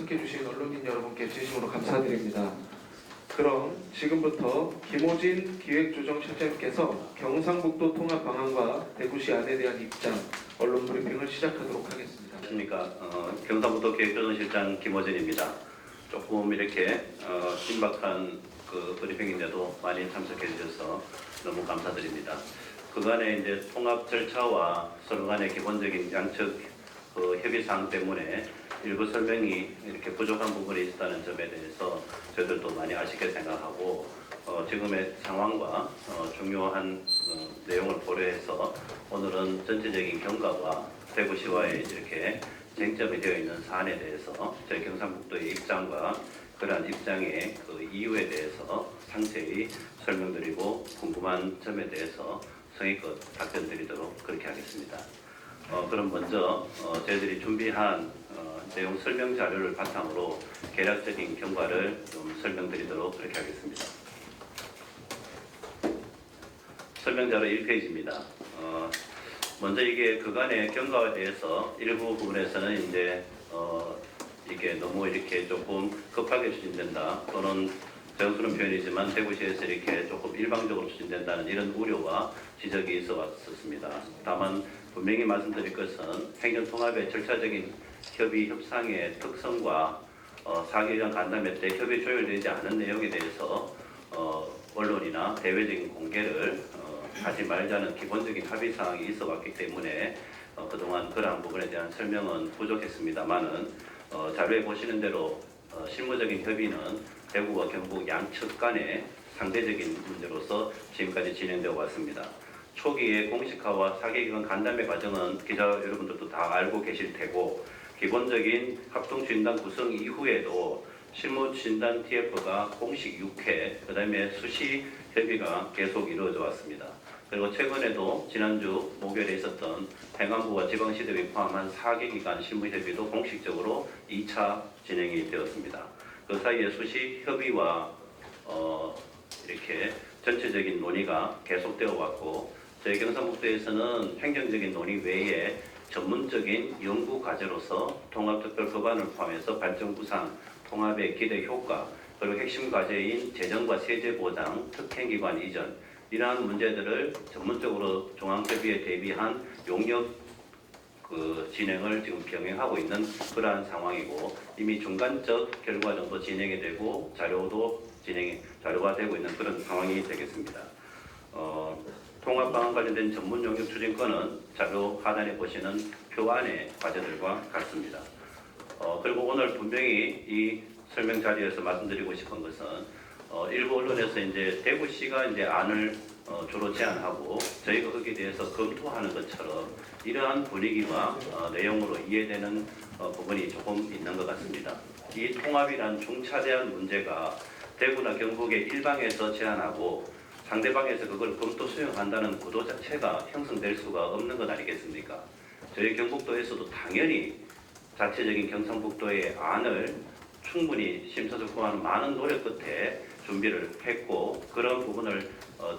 참석해주신 언론인 여러분께 진심으로 감사드립니다. 그럼 지금부터 김호진 기획조정실장께서 경상북도 통합 방안과 대구시 안에 대한 입장, 언론 브리핑을 시작하도록 하겠습니다. 안녕하십니까. 경상북도 기획조정실장 김호진입니다. 조금 이렇게 긴박한 브리핑인데도 많이 참석해 주셔서 너무 감사드립니다. 그간의 이제 통합 절차와 서로 간의 기본적인 양측 협의사항 때문에 일부 설명이 이렇게 부족한 부분이 있었다는 점에 대해서 저희들도 많이 아쉽게 생각하고 지금의 상황과 중요한 내용을 고려해서 오늘은 전체적인 경과와 대구시와의 이렇게 쟁점이 되어 있는 사안에 대해서 저희 경상북도의 입장과 그러한 입장의 이유에 대해서 상세히 설명드리고 궁금한 점에 대해서 성의껏 답변드리도록 그렇게 하겠습니다. 그럼 먼저 저희들이 준비한 내용 설명 자료를 바탕으로 개략적인 경과를 좀 설명드리도록 그렇게 하겠습니다. 설명 자료 1페이지입니다. 먼저 이게 그간의 경과에 대해서 일부 부분에서는 이제 이게 너무 이렇게 조금 급하게 추진된다 또는 정수는 표현이지만 대구시에서 이렇게 조금 일방적으로 추진된다는 이런 우려와 지적이 있어 왔었습니다. 다만 분명히 말씀드릴 것은 행정통합의 절차적인 협의 협상의 특성과 4개월 간담회 때 협의 조율되지 않은 내용에 대해서 언론이나 대외적인 공개를 하지 말자는 기본적인 합의 사항이 있어 왔기 때문에 그동안 그러한 부분에 대한 설명은 부족했습니다만은 자료에 보시는 대로 실무적인 협의는 대구와 경북 양측 간의 상대적인 문제로서 지금까지 진행되어 왔습니다. 초기의 공식화와 4개기간 간담회 과정은 기자 여러분들도 다 알고 계실 테고 기본적인 합동진단 구성 이후에도 실무진단 TF가 공식 6회, 그 다음에 수시 협의가 계속 이루어져 왔습니다. 그리고 최근에도 지난주 목요일에 있었던 행안부와 지방시도를 포함한 4개기간 실무협의도 공식적으로 2차 진행이 되었습니다. 그 사이에 수시 협의와 이렇게 전체적인 논의가 계속되어 왔고 저희 경상북도에서는 행정적인 논의 외에 전문적인 연구 과제로서 통합특별 법안을 포함해서 발전 구상, 통합의 기대 효과, 그리고 핵심 과제인 재정과 세제 보장, 특행기관 이전 이러한 문제들을 전문적으로 중앙협의에 대비한 용역 진행을 지금 병행하고 있는 그러한 상황이고 이미 중간적 결과 정도 진행이 되고 자료가 되고 있는 그런 상황이 되겠습니다. 통합 방안 관련된 전문 용역 추진권은 자료 하단에 보시는 표 안의 과제들과 같습니다. 그리고 오늘 분명히 이 설명 자리에서 말씀드리고 싶은 것은 일부 언론에서 이제 대구시가 이제 안을 주로 제안하고 저희가 거기에 대해서 검토하는 것처럼 이러한 분위기와 내용으로 이해되는 부분이 조금 있는 것 같습니다. 이 통합이란 중차대한 문제가 대구나 경북의 일방에서 제안하고 상대방에서 그걸 검토 수용한다는 구도 자체가 형성될 수가 없는 것 아니겠습니까? 저희 경북도에서도 당연히 자체적인 경상북도의 안을 충분히 심사숙고하는 많은 노력 끝에 준비를 했고 그런 부분을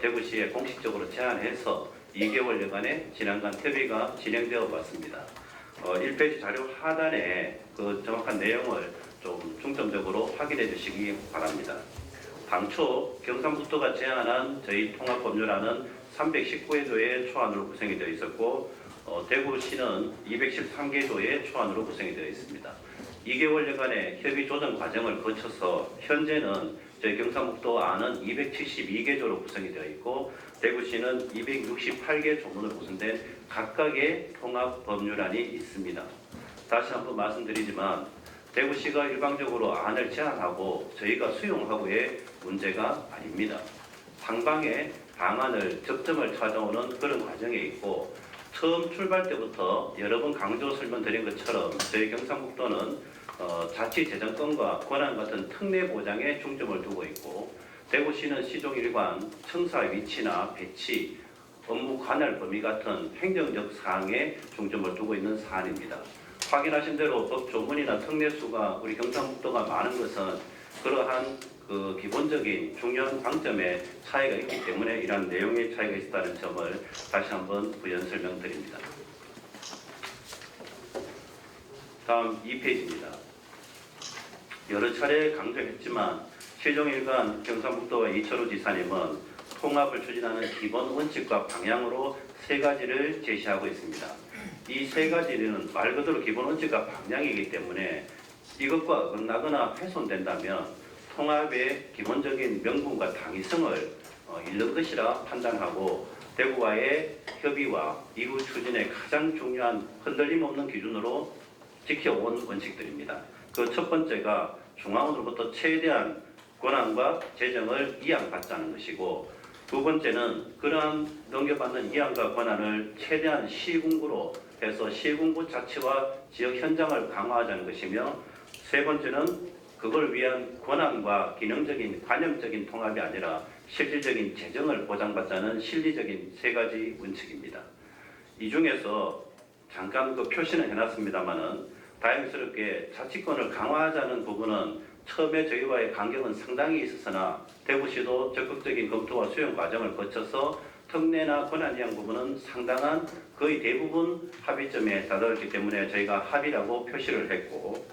대구시에 공식적으로 제안해서 2개월여간의 지난간 협의가 진행되어 왔습니다. 1페이지 자료 하단에 그 정확한 내용을 좀 중점적으로 확인해 주시기 바랍니다. 당초 경상북도가 제안한 저희 통합법률안은 319개 조의 초안으로 구성이 되어 있었고 대구시는 213개 조의 초안으로 구성이 되어 있습니다. 2개월여간의 협의 조정 과정을 거쳐서 현재는 저희 경상북도 안은 272개 조로 구성이 되어 있고 대구시는 268개 조문으로 구성된 각각의 통합법률안이 있습니다. 다시 한번 말씀드리지만 대구시가 일방적으로 안을 제안하고 저희가 수용하고의 문제가 아닙니다. 상방의 방안을 접점을 찾아오는 그런 과정에 있고 처음 출발 때부터 여러 번 강조 설명드린 것처럼 저희 경상북도는 자치재정권과 권한 같은 특례 보장에 중점을 두고 있고 대구시는 시종일관 청사 위치나 배치, 업무 관할 범위 같은 행정적 사항에 중점을 두고 있는 사안입니다. 확인하신 대로 법 조문이나 특례수가 우리 경상북도가 많은 것은 그러한 기본적인 중요한 관점의 차이가 있기 때문에 이러한 내용의 차이가 있다는 점을 다시 한번 부연 설명드립니다. 다음 2페이지입니다. 여러 차례 강조했지만 실종일관 경상북도와 이철우 지사님은 통합을 추진하는 기본 원칙과 방향으로 세 가지를 제시하고 있습니다. 이 세 가지는 말 그대로 기본 원칙과 방향이기 때문에 이것과 어긋나거나 훼손된다면 통합의 기본적인 명분과 당위성을 잃는 것이라 판단하고 대구와의 협의와 이후 추진의 가장 중요한 흔들림 없는 기준으로 지켜온 원칙들입니다. 그 첫 번째가 중앙으로부터 최대한 권한과 재정을 이양받자는 것이고, 두 번째는 그러한 넘겨받는 이양과 권한을 최대한 시군구로 해서 시군구 자치와 지역 현장을 강화하자는 것이며, 세 번째는 그걸 위한 권한과 기능적인 관념적인 통합이 아니라 실질적인 재정을 보장받자는 실리적인 세 가지 원칙입니다. 이 중에서 잠깐 그 표시는 해놨습니다만은 다행스럽게 자치권을 강화하자는 부분은 처음에 저희와의 간격은 상당히 있었으나 대구시도 적극적인 검토와 수용 과정을 거쳐서 특례나 권한이양 부분은 상당한 거의 대부분 합의점에 다다랐기 때문에 저희가 합의라고 표시를 했고,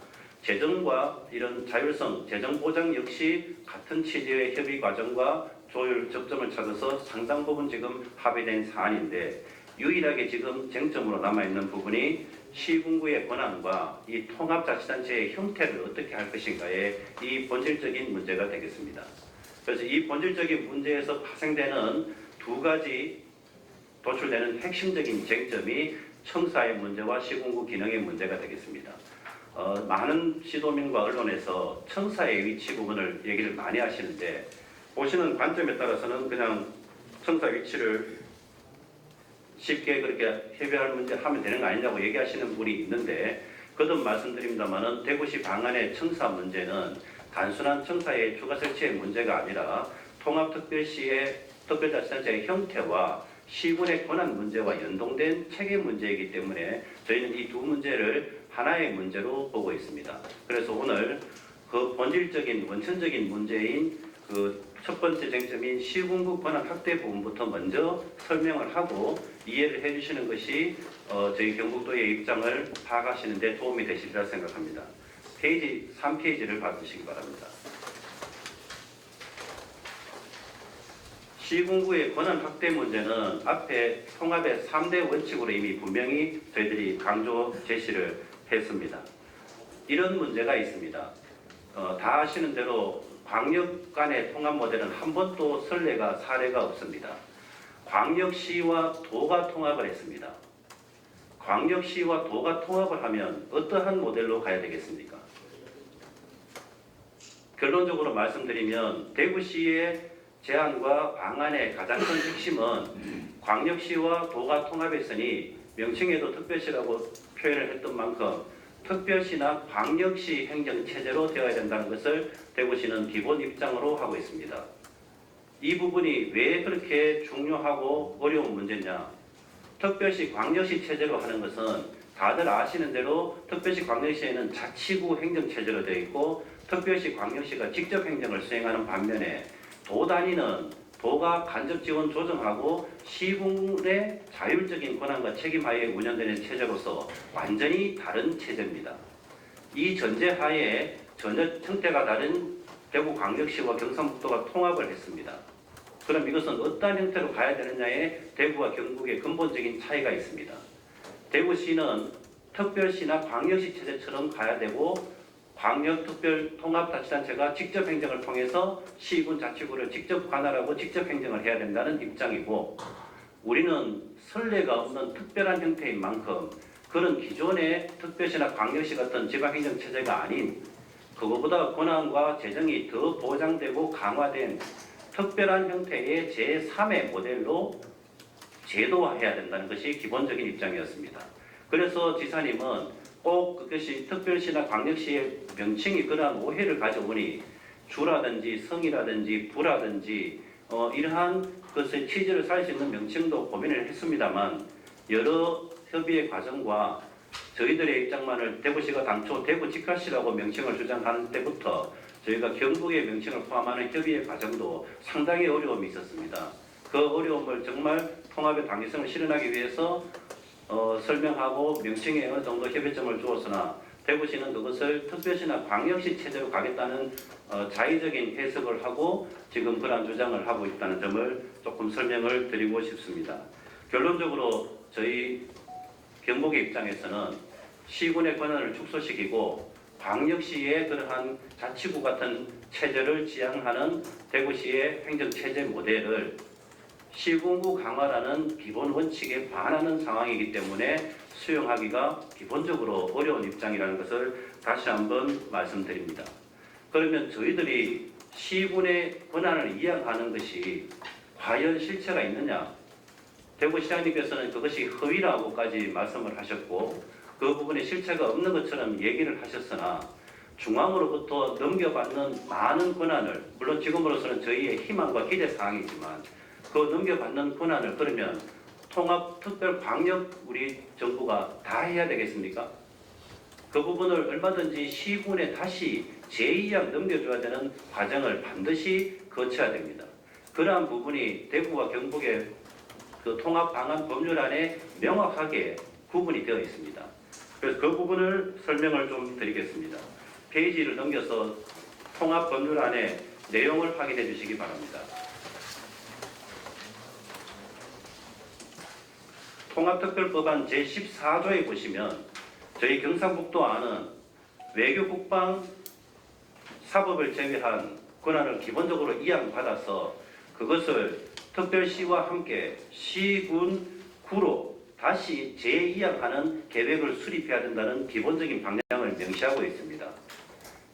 재정과 이런 자율성, 재정 보장 역시 같은 취지의 협의 과정과 조율 접점을 찾아서 상당 부분 지금 합의된 사안인데, 유일하게 지금 쟁점으로 남아있는 부분이 시군구의 권한과 이 통합자치단체의 형태를 어떻게 할 것인가의 이 본질적인 문제가 되겠습니다. 그래서 이 본질적인 문제에서 파생되는 두 가지 도출되는 핵심적인 쟁점이 청사의 문제와 시군구 기능의 문제가 되겠습니다. 많은 시도민과 언론에서 청사의 위치 부분을 얘기를 많이 하시는데, 보시는 관점에 따라서는 그냥 청사 위치를 쉽게 그렇게 협의할 문제 하면 되는 거 아니냐고 얘기하시는 분이 있는데, 거듭 말씀드립니다만은 대구시 방안의 청사 문제는 단순한 청사의 추가 설치의 문제가 아니라 통합특별시의 특별자치단체의 형태와 시군의 권한 문제와 연동된 체계 문제이기 때문에 저희는 이 두 문제를 하나의 문제로 보고 있습니다. 그래서 오늘 그 본질적인 원천적인 문제인 그 첫 번째 쟁점인 시군구 권한 확대 부분부터 먼저 설명을 하고 이해를 해주시는 것이 저희 경북도의 입장을 파악하시는 데 도움이 되시리라 생각합니다. 페이지 3페이지를 봐주시기 바랍니다. 시군구의 권한 확대 문제는 앞에 통합의 3대 원칙으로 이미 분명히 저희들이 강조 제시를 했습니다. 이런 문제가 있습니다. 다 아시는 대로 광역 간의 통합 모델은 한 번도 사례가 없습니다. 광역시와 도가 통합을 했습니다. 광역시와 도가 통합을 하면 어떠한 모델로 가야 되겠습니까? 결론적으로 말씀드리면 대구시의 제안과 방안의 가장 큰 핵심은 광역시와 도가 통합했으니 명칭에도 특별시라고 표현을 했던 만큼 특별시나 광역시 행정체제로 되어야 된다는 것을 대구시는 기본 입장으로 하고 있습니다. 이 부분이 왜 그렇게 중요하고 어려운 문제냐? 특별시 광역시 체제로 하는 것은 다들 아시는 대로 특별시 광역시에는 자치구 행정체제로 되어 있고 특별시 광역시가 직접 행정을 수행하는 반면에 도 단위는 도가 간접 지원 조정하고 시군의 자율적인 권한과 책임하에 운영되는 체제로서 완전히 다른 체제입니다. 이 전제하에 전혀 형태가 다른 대구광역시와 경상북도가 통합을 했습니다. 그럼 이것은 어떠한 형태로 가야 되느냐에 대구와 경북의 근본적인 차이가 있습니다. 대구시는 특별시나 광역시 체제처럼 가야 되고 광역특별통합자치단체가 직접 행정을 통해서 시군 자치구를 직접 관할하고 직접 행정을 해야 된다는 입장이고, 우리는 선례가 없는 특별한 형태인 만큼 그런 기존의 특별시나 광역시 같은 지방행정체제가 아닌 그거보다 권한과 재정이 더 보장되고 강화된 특별한 형태의 제3의 모델로 제도화해야 된다는 것이 기본적인 입장이었습니다. 그래서 지사님은 꼭 그것이 특별시나 광역시의 명칭이 그러한 오해를 가져오니 주라든지 성이라든지 부라든지 이러한 것의 취지를 살릴 수 있는 명칭도 고민을 했습니다만, 여러 협의의 과정과 저희들의 입장만을 대구시가 당초 대구직화시라고 명칭을 주장하는 때부터 저희가 경북의 명칭을 포함하는 협의의 과정도 상당히 어려움이 있었습니다. 그 어려움을 정말 통합의 당위성을 실현하기 위해서 설명하고 명칭에 어느 정도 협의점을 주었으나 대구시는 그것을 특별시나 광역시 체제로 가겠다는 자의적인 해석을 하고 지금 그러한 주장을 하고 있다는 점을 조금 설명을 드리고 싶습니다. 결론적으로 저희 경북의 입장에서는 시군의 권한을 축소시키고 광역시의 그러한 자치구 같은 체제를 지향하는 대구시의 행정체제 모델을 시군구 강화라는 기본 원칙에 반하는 상황이기 때문에 수용하기가 기본적으로 어려운 입장이라는 것을 다시 한번 말씀드립니다. 그러면 저희들이 시군의 권한을 이양하는 것이 과연 실체가 있느냐? 대구시장님께서는 그것이 허위라고까지 말씀을 하셨고 그 부분에 실체가 없는 것처럼 얘기를 하셨으나 중앙으로부터 넘겨받는 많은 권한을 물론 지금으로서는 저희의 희망과 기대 사항이지만 그 넘겨받는 권한을 그러면 통합특별광역 우리 정부가 다 해야 되겠습니까? 그 부분을 얼마든지 시군에 다시 제2양 넘겨줘야 되는 과정을 반드시 거쳐야 됩니다. 그러한 부분이 대구와 경북의 그 통합방안 법률안에 명확하게 구분이 되어 있습니다. 그래서 그 부분을 설명을 좀 드리겠습니다. 페이지를 넘겨서 통합법률안의 내용을 확인해 주시기 바랍니다. 통합특별법안 제14조에 보시면 저희 경상북도안은 외교, 국방, 사법을 제외한 권한을 기본적으로 이양받아서 그것을 특별시와 함께 시군, 구로 다시 재이양하는 계획을 수립해야 된다는 기본적인 방향을 명시하고 있습니다.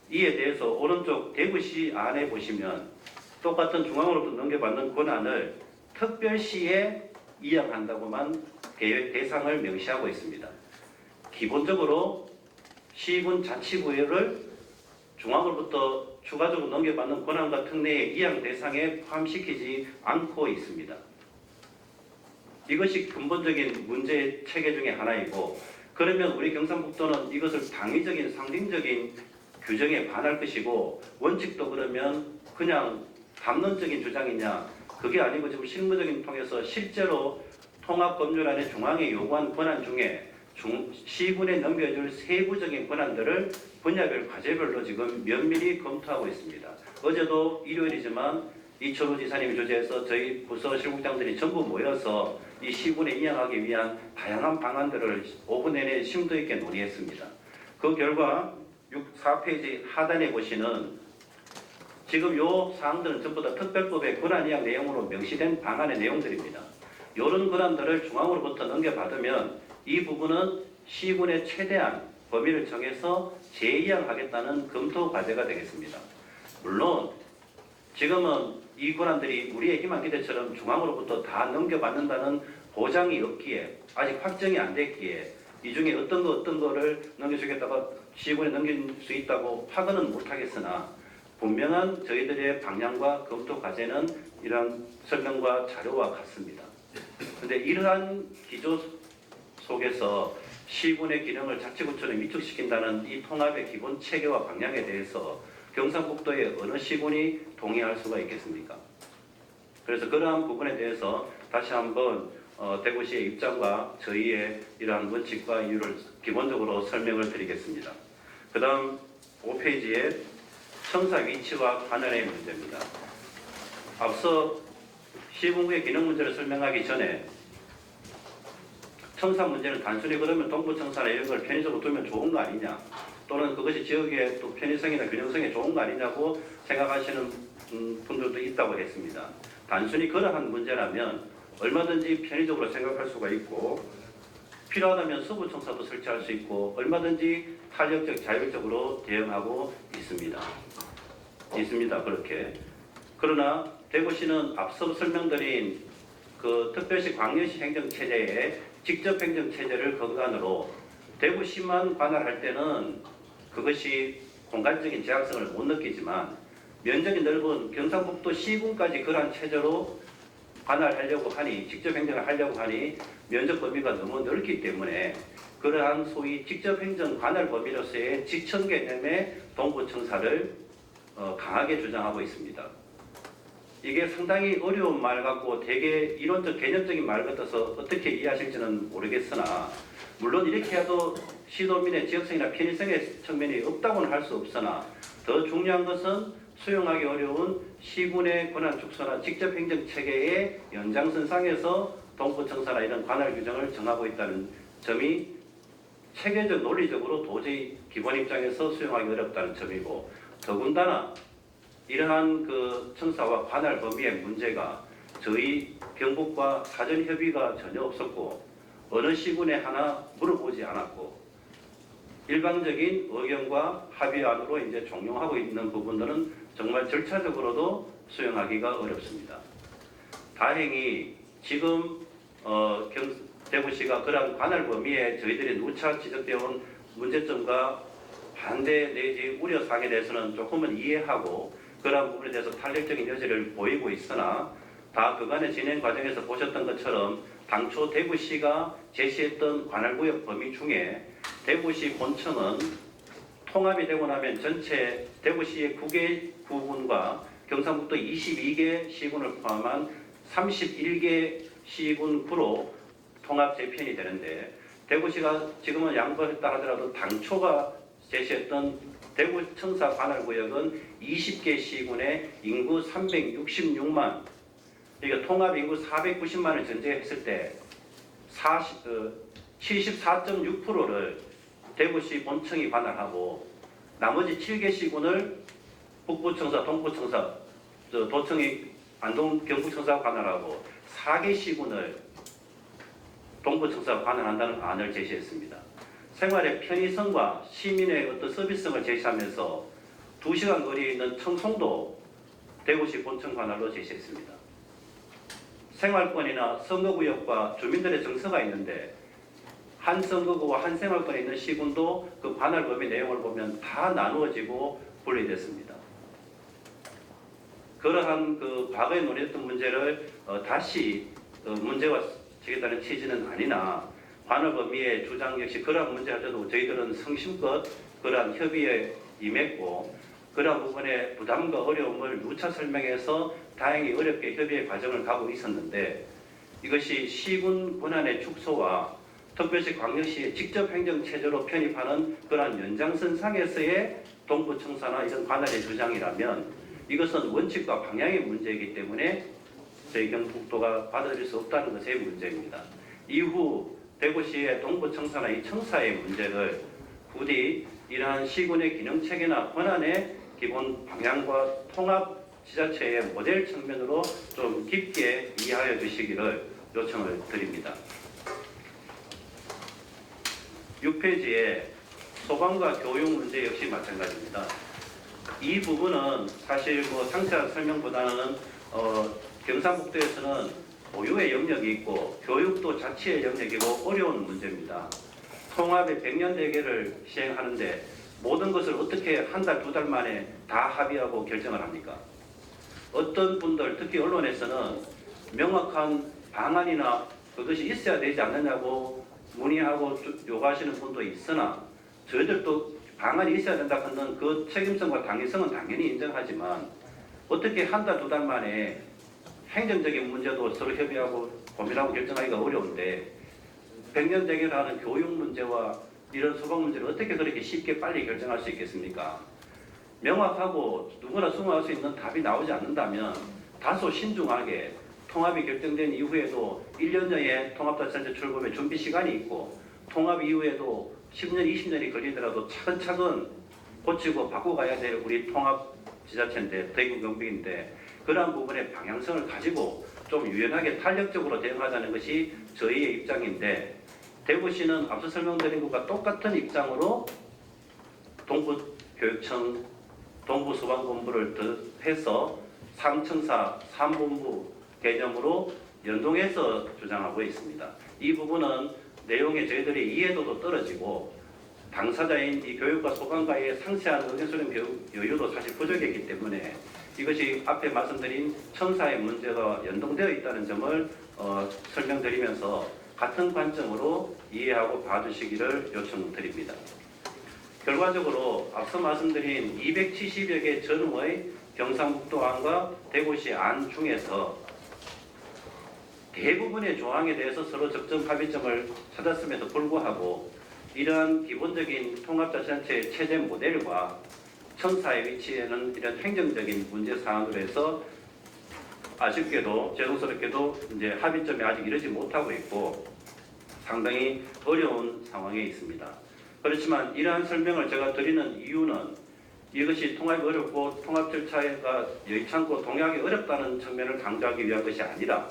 이에 대해서 오른쪽 대구시 안에 보시면 똑같은 중앙으로부터 넘겨받는 권한을 특별시에 이양한다고만 계획 대상을 명시하고 있습니다. 기본적으로 시군 자치구를 중앙으로부터 추가적으로 넘겨받는 권한과 특례의 이양 대상에 포함시키지 않고 있습니다. 이것이 근본적인 문제 체계 중에 하나이고 그러면 우리 경상북도는 이것을 당위적인 상징적인 규정에 반할 것이고 원칙도 그러면 그냥 담론적인 주장이냐 그게 아니고 지금 실무적인 통해서 실제로 통합법률안의 중앙에 요구한 권한 중에 시군에 넘겨줄 세부적인 권한들을 분야별 과제별로 지금 면밀히 검토하고 있습니다. 어제도 일요일이지만 이철우 지사님이 주재해서 저희 부서 실국장들이 전부 모여서 이 시군에 이양하기 위한 다양한 방안들을 5분 내내 심도 있게 논의했습니다. 그 결과 4페이지 하단에 보시는 지금 요 사항들은 전부 다 특별법의 권한 이양 내용으로 명시된 방안의 내용들입니다. 이런 권한들을 중앙으로부터 넘겨받으면 이 부분은 시군의 최대한 범위를 정해서 재이양하겠다는 검토 과제가 되겠습니다. 물론 지금은 이 권한들이 우리의 희망 기대처럼 중앙으로부터 다 넘겨받는다는 보장이 없기에 아직 확정이 안 됐기에 이 중에 어떤 거를 넘겨주겠다고 시군에 넘길 수 있다고 확언은 못하겠으나 분명한 저희들의 방향과 검토 과제는 이러한 설명과 자료와 같습니다. 그런데 이러한 기조 속에서 시군의 기능을 자치구처럼 위축시킨다는 이 통합의 기본 체계와 방향에 대해서 경상북도의 어느 시군이 동의할 수가 있겠습니까? 그래서 그러한 부분에 대해서 다시 한번 대구시의 입장과 저희의 이러한 원칙과 이유를 기본적으로 설명을 드리겠습니다. 그 다음 5페이지에 청사 위치와 관할의 문제입니다. 앞서 시군구의 기능 문제를 설명하기 전에 청사 문제는 단순히 그러면 동부청사나 이런 걸 편의적으로 두면 좋은 거 아니냐 또는 그것이 지역의 또 편의성이나 균형성에 좋은 거 아니냐고 생각하시는 분들도 있다고 했습니다. 단순히 그러한 문제라면 얼마든지 편의적으로 생각할 수가 있고 필요하다면 서부청사도 설치할 수 있고 얼마든지 탄력적 자율적으로 대응하고 있습니다. 그렇게. 그러나 대구시는 앞서 설명드린 그 특별시 광역시 행정체제의 직접 행정체제를 근간으로 대구시만 관할할 때는 그것이 공간적인 제약성을 못 느끼지만 면적이 넓은 경상북도 시군까지 그러한 체제로 관할하려고 하니 직접 행정을 하려고 하니 면적 범위가 너무 넓기 때문에 그러한 소위 직접 행정 관할 범위로서의 지천 개념의 동부청사를 강하게 주장하고 있습니다. 이게 상당히 어려운 말 같고 되게 이론적 개념적인 말 같아서 어떻게 이해하실지는 모르겠으나 물론 이렇게 해도 시도민의 지역성이나 편의성의 측면이 없다고는 할 수 없으나 더 중요한 것은 수용하기 어려운 시군의 권한 축소나 직접 행정 체계의 연장선상에서 동부청사나 이런 관할 규정을 정하고 있다는 점이 체계적 논리적으로 도저히 기본 입장에서 수용하기 어렵다는 점이고, 더군다나 이러한 그 청사와 관할 범위의 문제가 저희 경북과 사전 협의가 전혀 없었고 어느 시군에 하나 물어보지 않았고 일방적인 의견과 합의안으로 이제 종용하고 있는 부분들은 정말 절차적으로도 수용하기가 어렵습니다. 다행히 지금 대구시가 그러한 관할 범위에 저희들이 누차 지적되어 온 문제점과 반대 내지 우려사항에 대해서는 조금은 이해하고 그러한 부분에 대해서 탄력적인 여지를 보이고 있으나 다 그간의 진행 과정에서 보셨던 것처럼 당초 대구시가 제시했던 관할구역 범위 중에 대구시 본청은 통합이 되고 나면 전체 대구시의 9개 구군과 경상북도 22개 시군을 포함한 31개 시군구로 통합 재편이 되는데, 대구시가 지금은 양보했다 하더라도 당초가 제시했던 대구 청사 관할구역은 20개 시군에 인구 366만, 그러니까 통합 인구 490만을 전제했을 때 74.6%를 대구시 본청이 관할하고 나머지 7개 시군을 북부청사, 동부청사, 도청이 안동 경북청사가 관할하고 4개 시군을 동부청사가 관할한다는 안을 제시했습니다. 생활의 편의성과 시민의 어떤 서비스성을 제시하면서 2시간 거리에 있는 청송도 대구시 본청 관할로 제시했습니다. 생활권이나 선거구역과 주민들의 정서가 있는데 한 선거구와 한 생활권에 있는 시군도 그 관할 범위 내용을 보면 다 나누어지고 분리됐습니다. 그러한 그 과거에 논의했던 문제를 다시 문제화 지겠다는 취지는 아니나 관할 범위의 주장 역시 그러한 문제 할 때도 저희들은 성심껏 그러한 협의에 임했고 그러한 부분의 부담과 어려움을 누차 설명해서 다행히 어렵게 협의의 과정을 가고 있었는데, 이것이 시군 권한의 축소와 특별시 광역시의 직접 행정 체제로 편입하는 그러한 연장선상에서의 동부청사나 이런 관할의 주장이라면 이것은 원칙과 방향의 문제이기 때문에 저희 경북도가 받아들일 수 없다는 것의 문제입니다. 이후 대구시의 동부청사나 이 청사의 문제를 부디 이러한 시군의 기능체계나 권한의 기본 방향과 통합 지자체의 모델 측면으로 좀 깊게 이해하여 주시기를 요청을 드립니다. 6페이지에 소방과 교육 문제 역시 마찬가지입니다. 이 부분은 사실 뭐 상세한 설명보다는 경상북도에서는 보유의 영역이 있고 교육도 자치의 영역이고 어려운 문제입니다. 통합의 100년 대계를 시행하는데 모든 것을 어떻게 한 달, 2달 만에 다 합의하고 결정을 합니까? 어떤 분들, 특히 언론에서는 명확한 방안이나 그것이 있어야 되지 않느냐고 문의하고 요구하시는 분도 있으나 저희들도 방안이 있어야 된다 하는 그 책임성과 당위성은 당연히 인정하지만 어떻게 한 달, 2달 만에 행정적인 문제도 서로 협의하고 고민하고 결정하기가 어려운데 100년 대결하는 교육 문제와 이런 소방 문제를 어떻게 그렇게 쉽게 빨리 결정할 수 있겠습니까? 명확하고 누구나 수긍할 수 있는 답이 나오지 않는다면 다소 신중하게 통합이 결정된 이후에도 1년 전에 통합자치단체 출범의 준비 시간이 있고 통합 이후에도 10년, 20년이 걸리더라도 차근차근 고치고 바꿔가야 될 우리 통합지자체인데 대구 경북인데 그러한 부분의 방향성을 가지고 좀 유연하게 탄력적으로 대응하자는 것이 저희의 입장인데 대구시는 앞서 설명드린 것과 똑같은 입장으로 동부교육청, 동부소방본부를 더해서 3청사, 3본부 개념으로 연동해서 주장하고 있습니다. 이 부분은 내용에 저희들이 이해도도 떨어지고 당사자인 이 교육과 소방과의 상세한 의견수렴 여유도 사실 부족했기 때문에 이것이 앞에 말씀드린 청사의 문제가 연동되어 있다는 점을 설명드리면서 같은 관점으로 이해하고 봐주시기를 요청드립니다. 결과적으로 앞서 말씀드린 270여 개 전후의 경상북도 안과 대구시 안 중에서 대부분의 조항에 대해서 서로 적정 합의점을 찾았음에도 불구하고 이러한 기본적인 통합자치단체의 체제 모델과 청사에 위치하는 이런 행정적인 문제 사안으로 해서 아쉽게도 죄송스럽게도 이제 합의점이 아직 이르지 못하고 있고 상당히 어려운 상황에 있습니다. 그렇지만 이러한 설명을 제가 드리는 이유는 이것이 통합이 어렵고 통합 절차가 여의치않고 동의하기 어렵다는 측면을 강조하기 위한 것이 아니라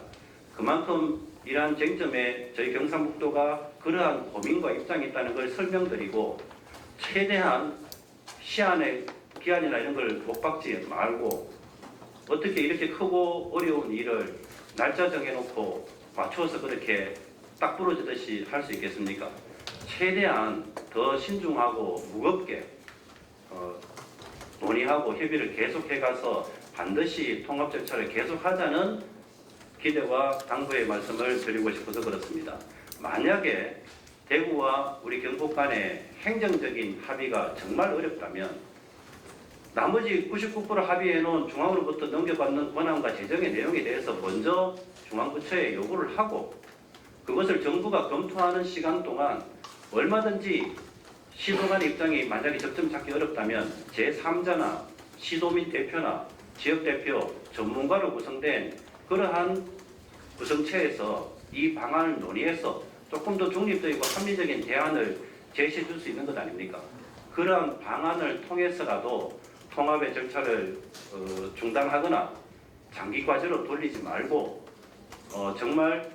그만큼 이러한 쟁점에 저희 경상북도가 그러한 고민과 입장이 있다는 걸 설명드리고 최대한 시한의 기한이나 이런 걸 못 박지 말고 어떻게 이렇게 크고 어려운 일을 날짜 정해놓고 맞추어서 그렇게 딱 부러지듯이 할 수 있겠습니까? 최대한 더 신중하고 무겁게 논의하고 협의를 계속해가서 반드시 통합 절차를 계속하자는 기대와 당부의 말씀을 드리고 싶어서 그렇습니다. 만약에 대구와 우리 경북 간의 행정적인 합의가 정말 어렵다면 나머지 99% 합의해놓은 중앙으로부터 넘겨받는 권한과 재정의 내용에 대해서 먼저 중앙부처에 요구를 하고 그것을 정부가 검토하는 시간 동안 얼마든지 시도 간 입장이 만약에 접점 찾기 어렵다면 제3자나 시도민 대표나 지역대표 전문가로 구성된 그러한 구성체에서 이 방안을 논의해서 조금 더 중립적이고 합리적인 대안을 제시해 줄 수 있는 것 아닙니까? 그러한 방안을 통해서라도 통합의 절차를 중단하거나 장기 과제로 돌리지 말고 정말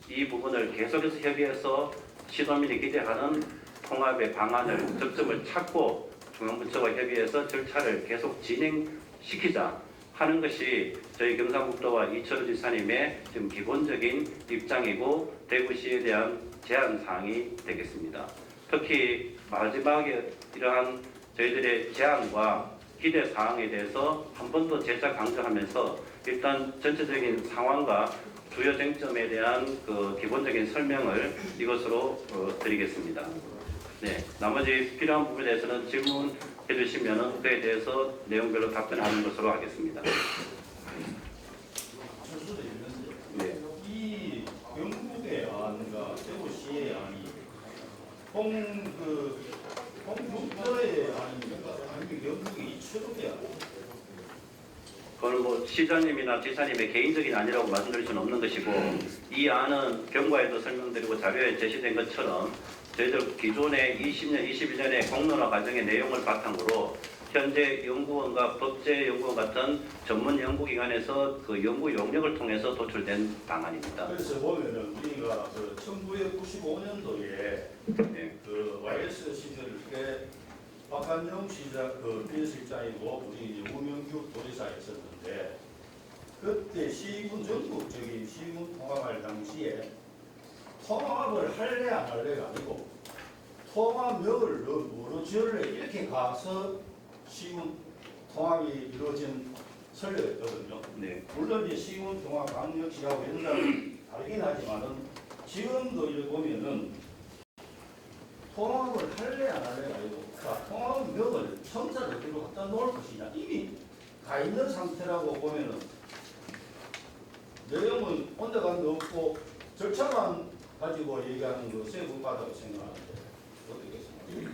이 부분을 계속해서 협의해서 시도민이 기대하는 통합의 방안을 접점을 찾고 중앙부처와 협의해서 절차를 계속 진행시키자 하는 것이 저희 경상북도와 이철우 지사님의 지금 기본적인 입장이고 대구시에 대한 제안 사항이 되겠습니다. 특히 마지막에 이러한 저희들의 제안과 기대 사항에 대해서 한 번 더 재차 강조하면서 일단 전체적인 상황과 주요 쟁점에 대한 그 기본적인 설명을 이것으로 드리겠습니다. 네, 나머지 필요한 부분에 대해서는 질문해 주시면 그에 대해서 내용별로 답변하는 것으로 하겠습니다. 네. 이 영국의 안과 대구시의 안이 홍준표의 안입니까? 아니면 영국의 이철욱의 안? 그건 뭐 시장님이나 지사님의 개인적인 안이라고 말씀드릴 수는 없는 것이고 이 안은 경과에도 설명드리고 자료에 제시된 것처럼 저희들 기존의 20년, 21년의 공론화 과정의 내용을 바탕으로 현재 연구원과 법제연구원 같은 전문 연구기관에서 그 연구 용역을 통해서 도출된 방안입니다. 그래서 보면은 우리가 그 1995년도에 네. 그 YS 시절 때 박한영 시장 그 비서실장이고 우리 우명규 도지사 있었는데 그때 시군 전국적인 시군 통합할 당시에 통합을 할래 안 할래가 아니고 통합명을 뭐로 지을래 이렇게 가서 시군 통합이 이루어진 설례였거든요. 네. 물론 이제 시군 통합 강력시하고 옛날은 다르긴 하지만은 지금도 이렇게 보면은 통합을 할래 안 할래가 아니고 통합명을 청사를 어디로 갖다 놓을 것이냐 이미 가 있는 상태라고 보면은 내용은 온데간데 없고 절차만 가지고 얘기하는 거 세분받다고 생각하는데 어떻겠습니까?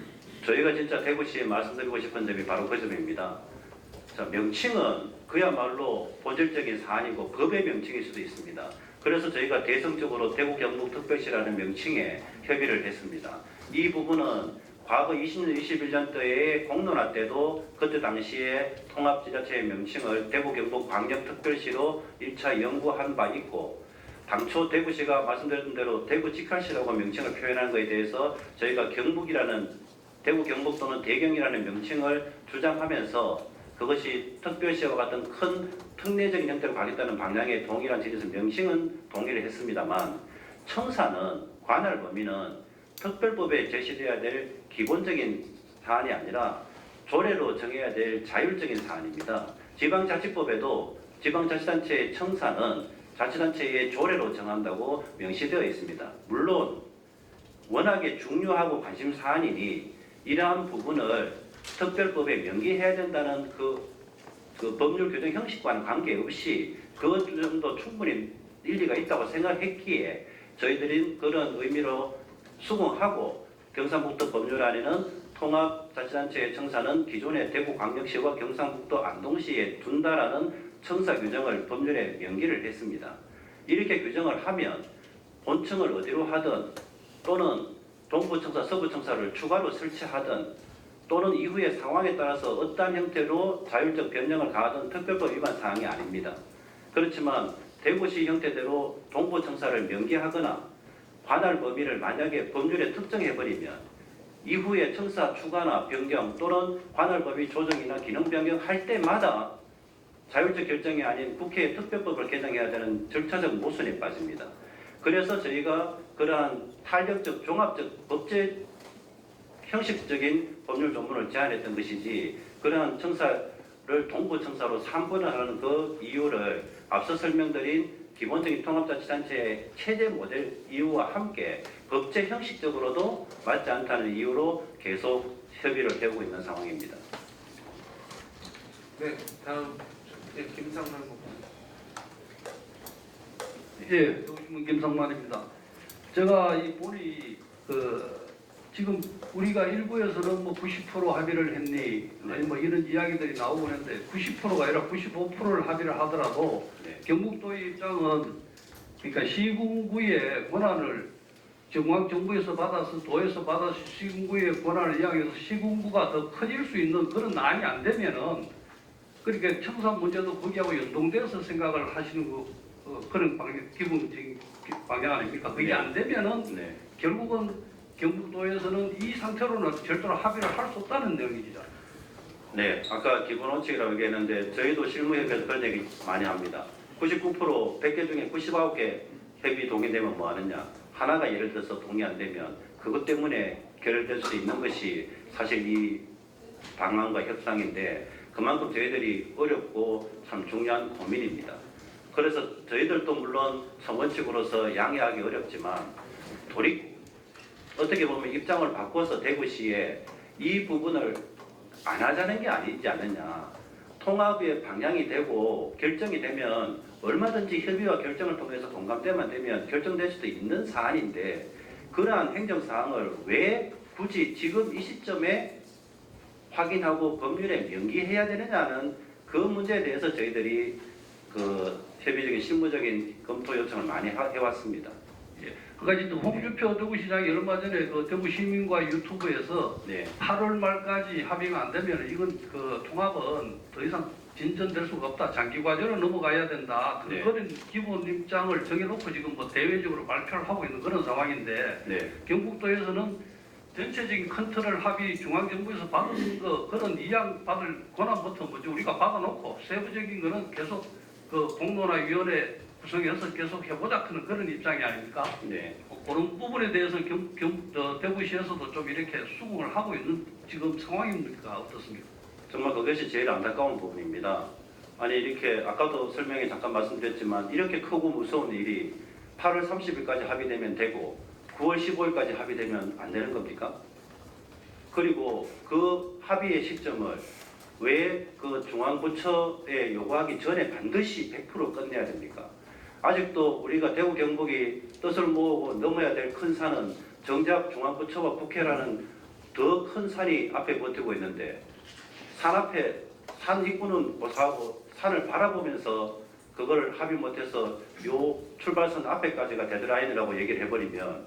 저희가 진짜 대구시에 말씀드리고 싶은 점이 바로 그 점입니다. 자, 명칭은 그야말로 본질적인 사안이고 법의 명칭일 수도 있습니다. 그래서 저희가 대승적으로 대구 경북 특별시라는 명칭에 협의를 했습니다. 이 부분은 과거 20년, 21년도의 공론화 때도 그때 당시에 통합지자체의 명칭을 대구 경북 광역특별시로 1차 연구한 바 있고 당초 대구시가 말씀드렸던 대로 대구 직할시라고 명칭을 표현한 것에 대해서 저희가 경북이라는 대구 경북 또는 대경이라는 명칭을 주장하면서 그것이 특별시와 같은 큰 특례적인 형태로 가겠다는 방향의 동일한 지지에서 명칭은 동의를 했습니다만 청사는 관할 범위는 특별법에 제시되어야 될 기본적인 사안이 아니라 조례로 정해야 될 자율적인 사안입니다. 지방자치법에도 지방자치단체의 청사는 자치단체의 조례로 정한다고 명시되어 있습니다. 물론 워낙에 중요하고 관심 사안이니 이러한 부분을 특별법에 명기해야 된다는 그 법률 규정 형식과는 관계없이 그 점도 충분히 일리가 있다고 생각했기에 저희들이 그런 의미로 수긍하고 경상북도 법률안에는 통합자치단체의 청사는 기존의 대구광역시와 경상북도 안동시에 둔다라는 청사 규정을 법률에 명기를 했습니다. 이렇게 규정을 하면 본청을 어디로 하든 또는 동부청사, 서부청사를 추가로 설치하든 또는 이후의 상황에 따라서 어떠한 형태로 자율적 변경을 가하든 특별법 위반 사항이 아닙니다. 그렇지만 대구시 형태대로 동부청사를 명기하거나 관할 범위를 만약에 법률에 특정해버리면 이후에 청사 추가나 변경 또는 관할 범위 조정이나 기능 변경할 때마다 자율적 결정이 아닌 국회의 특별법을 개정해야 되는 절차적 모순에 빠집니다. 그래서 저희가 그러한 탄력적, 종합적, 법제 형식적인 법률 조문을 제안했던 것이지 그러한 청사를 동부청사로 3분을 하는 그 이유를 앞서 설명드린 기본적인 통합자치단체의 체제 모델 이유와 함께 법제 형식적으로도 맞지 않다는 이유로 계속 협의를 해오고 있는 상황입니다. 네, 다음 김상만 국장. 예, 도시문 김성만입니다. 제가 이 본이 지금 우리가 일부에서는 뭐 90% 합의를 했니, 아니 뭐 이런 이야기들이 나오고 있는데 90%가 아니라 95%를 합의를 하더라도 네. 경북도의 입장은 그러니까 시군구의 권한을 중앙정부에서 받아서 도에서 받아서 시군구의 권한을 이야기해서 시군구가 더 커질 수 있는 그런 안이 안 되면은 그러니까 청사 문제도 거기하고 연동돼서 생각을 하시는 그런 기본적인 방향 아닙니까? 그게 안 되면은 네. 결국은 경북도에서는 이 상태로는 절대로 합의를 할 수 없다는 내용이죠. 네, 아까 기본 원칙이라고 얘기했는데 저희도 실무협의에서 그런 얘기 많이 합니다. 99% 100개 중에 99개 협의 동의되면 뭐 하느냐. 하나가 예를 들어서 동의 안 되면 그것 때문에 결렬될 수 있는 것이 사실 이 방안과 협상인데 그만큼 저희들이 어렵고 참 중요한 고민입니다. 그래서 저희들도 물론 성원칙으로서 양해하기 어렵지만 어떻게 보면 입장을 바꿔서 대구시에 이 부분을 안 하자는 게 아니지 않느냐. 통합의 방향이 되고 결정이 되면 얼마든지 협의와 결정을 통해서 공감대만 되면 결정될 수도 있는 사안인데 그러한 행정사항을 왜 굳이 지금 이 시점에 확인하고 법률에 명기해야 되느냐는 그 문제에 대해서 저희들이 그 협의적인 실무적인 검토 요청을 많이 해왔습니다. 그 가지 또 홍준표 대구시장이 얼마 전에 그 대구 시민과 유튜브에서 네. 8월 말까지 합의가 안 되면 이건 그 통합은 더 이상 진전될 수가 없다. 장기 과제로 넘어가야 된다. 네. 그런 기본 입장을 정해놓고 지금 뭐 대외적으로 발표를 하고 있는 그런 상황인데 네. 경북도에서는 전체적인 컨트롤 합의 중앙정부에서 받은 그런 이양 받을 권한부터 뭐지 우리가 받아놓고 세부적인 거는 계속 그 공론화위원회 구성해서 계속 해보자 그런 입장이 아닙니까? 네. 그런 부분에 대해서 대구시에서도 좀 이렇게 수긍을 하고 있는 지금 상황입니까? 어떻습니까? 정말 그것이 제일 안타까운 부분입니다. 아니 이렇게 아까도 설명에 잠깐 말씀드렸지만 이렇게 크고 무서운 일이 8월 30일까지 합의되면 되고 9월 15일까지 합의되면 안 되는 겁니까? 그리고 그 합의의 시점을 왜 그 중앙부처에 요구하기 전에 반드시 100% 끝내야 됩니까? 아직도 우리가 대구 경북이 뜻을 모으고 넘어야 될 큰 산은 정작 중앙부처와 국회라는 더 큰 산이 앞에 버티고 있는데 산 앞에 산 입구는 고사하고 산을 바라보면서 그걸 합의 못해서 요 출발선 앞에까지가 데드라인이라고 얘기를 해버리면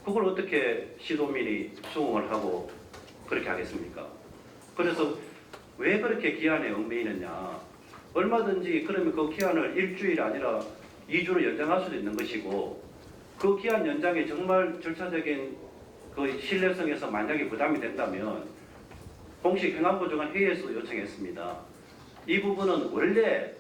그걸 어떻게 시도민이 수긍을 하고 그렇게 하겠습니까? 그래서 왜 그렇게 기한에 얽매이느냐. 얼마든지 그러면 그 기한을 일주일 아니라 2주로 연장할 수도 있는 것이고 그 기한 연장이 정말 절차적인 그 신뢰성에서 만약에 부담이 된다면 공식 행안부 주관 회의에서 요청했습니다. 이 부분은 원래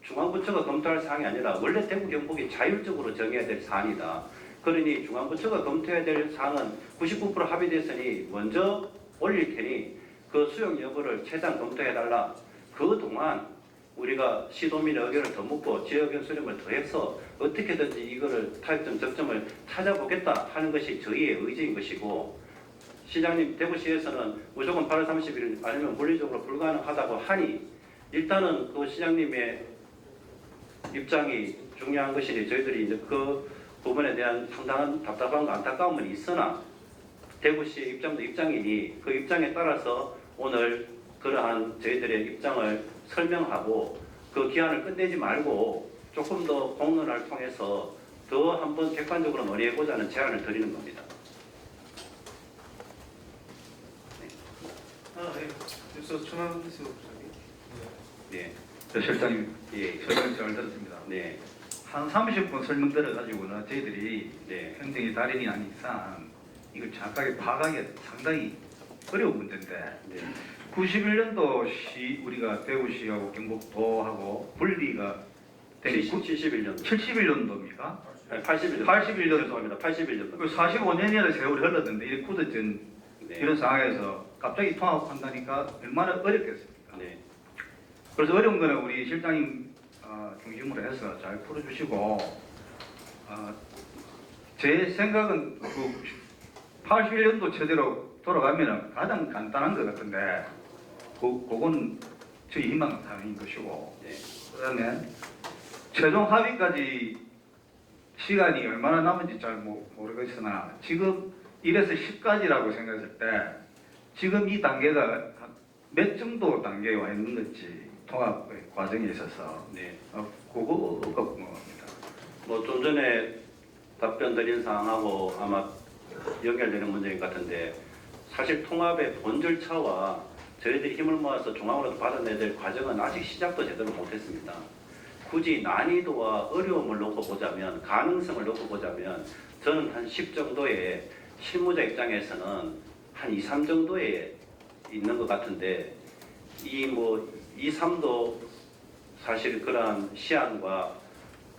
중앙부처가 검토할 사항이 아니라 원래 대구 경북이 자율적으로 정해야 될 사안이다. 그러니 중앙부처가 검토해야 될 사항은 99% 합의됐으니 먼저 올릴 테니 그 수용 여부를 최대한 검토해달라. 그동안 우리가 시도민의 의견을 더 묻고 지역 의견 수렴을 더해서 어떻게든지 이거를 타협점 적점을 찾아보겠다 하는 것이 저희의 의지인 것이고 시장님 대구시에서는 무조건 8월 30일 아니면 물리적으로 불가능하다고 하니 일단은 그 시장님의 입장이 중요한 것이니 저희들이 이제 그 부분에 대한 상당한 답답함과 안타까움은 있으나 대구시의 입장도 입장이니 그 입장에 따라서 오늘 그러한 저희들의 입장을 설명하고 그 기한을 끝내지 말고 조금 더 공론화를 통해서 더 한번 객관적으로 논의해보자는 제안을 드리는 겁니다. 네. 뉴스 청한수 부장님. 네. 실장님 예. 설명 잘 들었습니다. 네. 한 30분 설명 들어가지고는 저희들이 네. 행정의 달인이 아닌 이상 이걸 정확하게 파악하기 상당히 어려운 문제인데 네. 91년도 시 우리가 대구시하고 경북도하고 분리가 된 71년도. 71년도입니까? 81년도. 81년도. 죄송합니다. 81년도. 45년이나 세월이 흘렀는데 이렇게 굳어진 네. 이런 상황에서 갑자기 통합한다니까 얼마나 어렵겠습니까? 네. 그래서 어려운 거는 우리 실장님 중심으로 해서 잘 풀어주시고 제 생각은 그 81년도 체제로 돌아가면 가장 간단한 것 같은데 그거는 저희 희망사항인 것이고 네. 그다음에 최종 합의까지 시간이 얼마나 남은지 잘 모르겠으나 지금 1에서 10까지라고 생각했을 때 지금 이 단계가 몇 정도 단계에 와 있는 건지 통합 과정에 있어서 네. 그거가 궁금합니다. 뭐 좀 전에 답변 드린 사항하고 아마 연결되는 문제인 것 같은데 사실 통합의 본 절차와 저희들이 힘을 모아서 중앙으로 받아내야 될 과정은 아직 시작도 제대로 못했습니다. 굳이 난이도와 어려움을 놓고 보자면 가능성을 놓고 보자면 저는 한 10 정도의 실무자 입장에서는 한 2, 3 정도에 있는 것 같은데 이 2, 3도 사실 그러한 시안과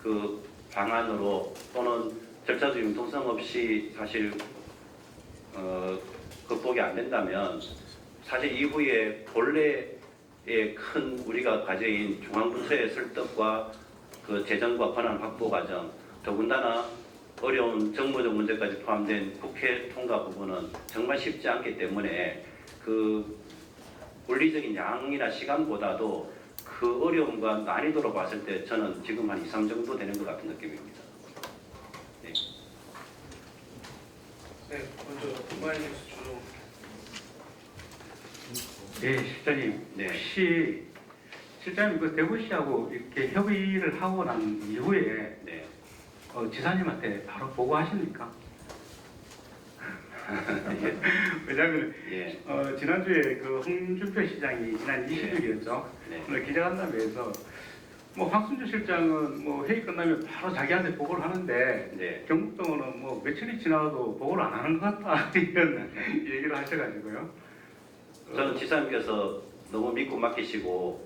그 방안으로 또는 절차적 융통성 없이 사실 극복이 안 된다면 사실 이후에 본래의 큰 우리가 과제인 중앙부처의 설득과 그 재정과 권한 확보 과정 더군다나 어려운 정무적 문제까지 포함된 국회 통과 부분은 정말 쉽지 않기 때문에 그 물리적인 양이나 시간보다도 그 어려움과 난이도로 봤을 때 저는 지금 한 2, 3 정도 되는 것 같은 느낌입니다. 네. 네, 먼저 오마이뉴스 조정. 네, 실장님. 네. 혹시 실장님 그 대구시하고 이렇게 협의를 하고 난 이후에 네. 지사님한테 바로 보고하십니까? 왜냐하면 예. 지난주에 그 홍준표 시장이 지난 20일이었죠. 네. 오늘 기자간담회에서 황순주 실장은 회의 끝나면 바로 자기한테 보고를 하는데 네. 경북도는 며칠이 지나도 보고를 안 하는 것 같다 이런 얘기를 하셔가지고요. 저는 지사님께서 너무 믿고 맡기시고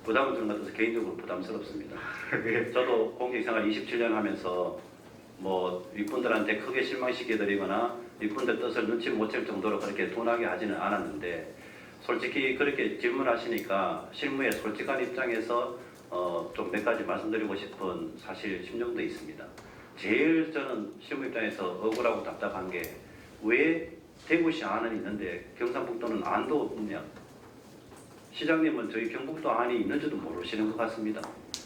부담을 주는 것 같아서 개인적으로 부담스럽습니다. 네. 저도 공직생활 27년 하면서 윗분들한테 크게 실망시켜드리거나 윗분들 뜻을 눈치 못 챌 정도로 그렇게 둔하게 하지는 않았는데 솔직히 그렇게 질문하시니까 실무에 솔직한 입장에서 좀 몇 가지 말씀드리고 싶은 사실 심정도 있습니다. 제일 저는 실무 입장에서 억울하고 답답한 게 왜 대구시 안은 있는데 경상북도는 안도 없냐? 시장님은 저희 경북도 안이 있는지도 모르시는 것 같습니다.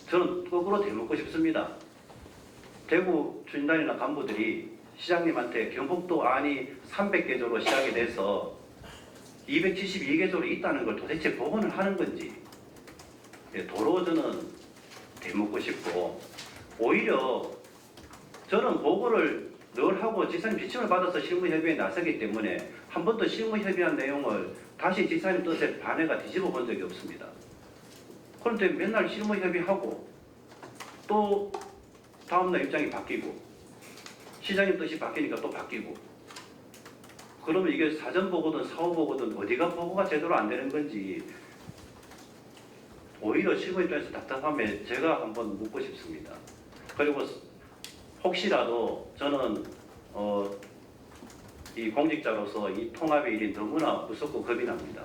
저는 거꾸로 되묻고 싶습니다. 대구 주민단이나 간부들이 시장님한테 경북도 안이 300개조로 시작이 돼서 272개조로 있다는 걸 도대체 복원을 하는 건지 도로 저는 되묻고 싶고 오히려 저는 보고를 늘 하고 지사님 지침을 받아서 실무협의에 나서기 때문에 한 번도 실무협의한 내용을 다시 지사님 뜻에 반해가 뒤집어 본 적이 없습니다. 그런데 맨날 실무협의하고 또 다음날 입장이 바뀌고 시장님 뜻이 바뀌니까 또 바뀌고 그러면 이게 사전 보고든 사후 보고든 어디가 보고가 제대로 안 되는 건지 오히려 실무 입장에서 답답함에 제가 한번 묻고 싶습니다. 그리고 혹시라도 저는 이 공직자로서 이 통합의 일이 너무나 무섭고 겁이 납니다.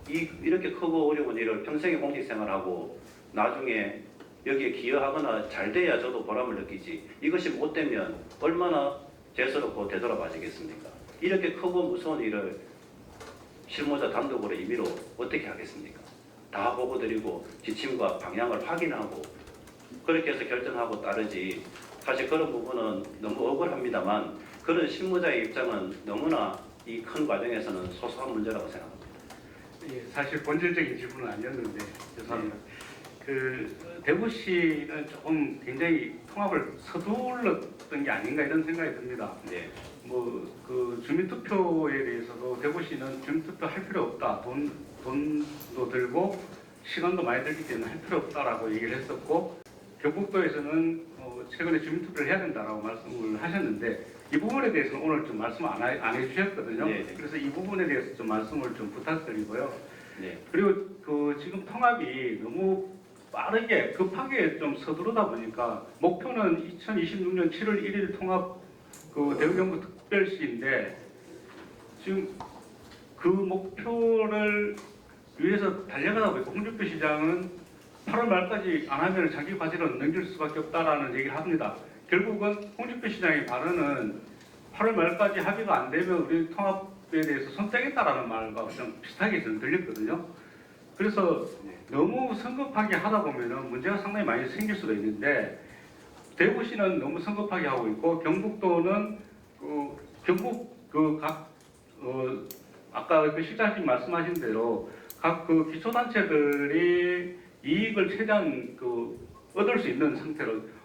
이렇게 크고 어려운 일을 평생의 공직 생활하고 나중에 여기에 기여하거나 잘 돼야 저도 보람을 느끼지 이것이 못되면 얼마나 죄스럽고 되돌아봐지겠습니까? 이렇게 크고 무서운 일을 실무자 단독으로 임의로 어떻게 하겠습니까? 다 보고드리고 지침과 방향을 확인하고 그렇게 해서 결정하고 따르지 사실 그런 부분은 너무 억울합니다만 그런 실무자의 입장은 너무나 이 큰 과정에서는 소소한 문제라고 생각합니다. 예, 사실 본질적인 질문은 아니었는데 죄송합니다. 그 대구시는 조금 굉장히 통합을 서둘렀던 게 아닌가 이런 생각이 듭니다. 네, 뭐 그 주민투표에 대해서도 대구시는 주민투표 할 필요 없다. 돈도 들고 시간도 많이 들기 때문에 할 필요 없다라고 얘기를 했었고 경북도에서는 최근에 주민투표를 해야 된다라고 말씀을 하셨는데 이 부분에 대해서는 오늘 좀 말씀 안 해주셨거든요. 네. 그래서 이 부분에 대해서 좀 말씀을 좀 부탁드리고요. 네, 그리고 그 지금 통합이 너무 빠르게 급하게 좀 서두르다 보니까 목표는 2026년 7월 1일 통합 그 대구 경북 특별시인데 지금 그 목표를 위해서 달려가다 보니까 홍준표 시장은 8월 말까지 안 하면 자기 과제를 넘길 수밖에 없다라는 얘기를 합니다. 결국은 홍준표 시장의 발언은 8월 말까지 합의가 안 되면 우리 통합에 대해서 손 떼겠다라는 말과 좀 비슷하게 저는 들렸거든요. 그래서 너무 성급하게 하다 보면은 문제가 상당히 많이 생길 수도 있는데 대구시는 너무 성급하게 하고 있고 경북도는 경북 아까 그 실장님 말씀하신 대로 각 그 기초단체들이 이익을 최대한 얻을 수 있는 상태로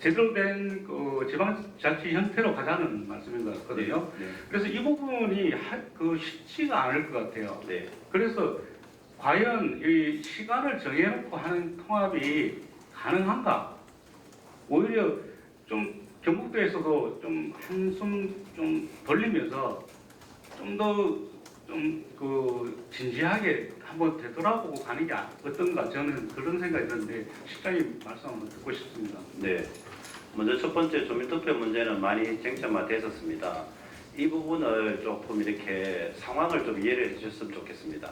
제대로 된 지방자치 형태로 가자는 말씀인 것 같거든요. 네, 그래서 이 부분이 쉽지가 않을 것 같아요. 네, 그래서 과연 이 시간을 정해놓고 하는 통합이 가능한가? 오히려 좀 경북도에서도 좀 한숨 좀 돌리면서 좀 더 진지하게 한번 되돌아보고 가는 게 어떤가 저는 그런 생각이 드는데 실장님 말씀 한번 듣고 싶습니다. 네. 먼저 첫 번째 주민투표 문제는 많이 쟁점화됐었습니다. 이 부분을 조금 이렇게 상황을 좀 이해를 해주셨으면 좋겠습니다.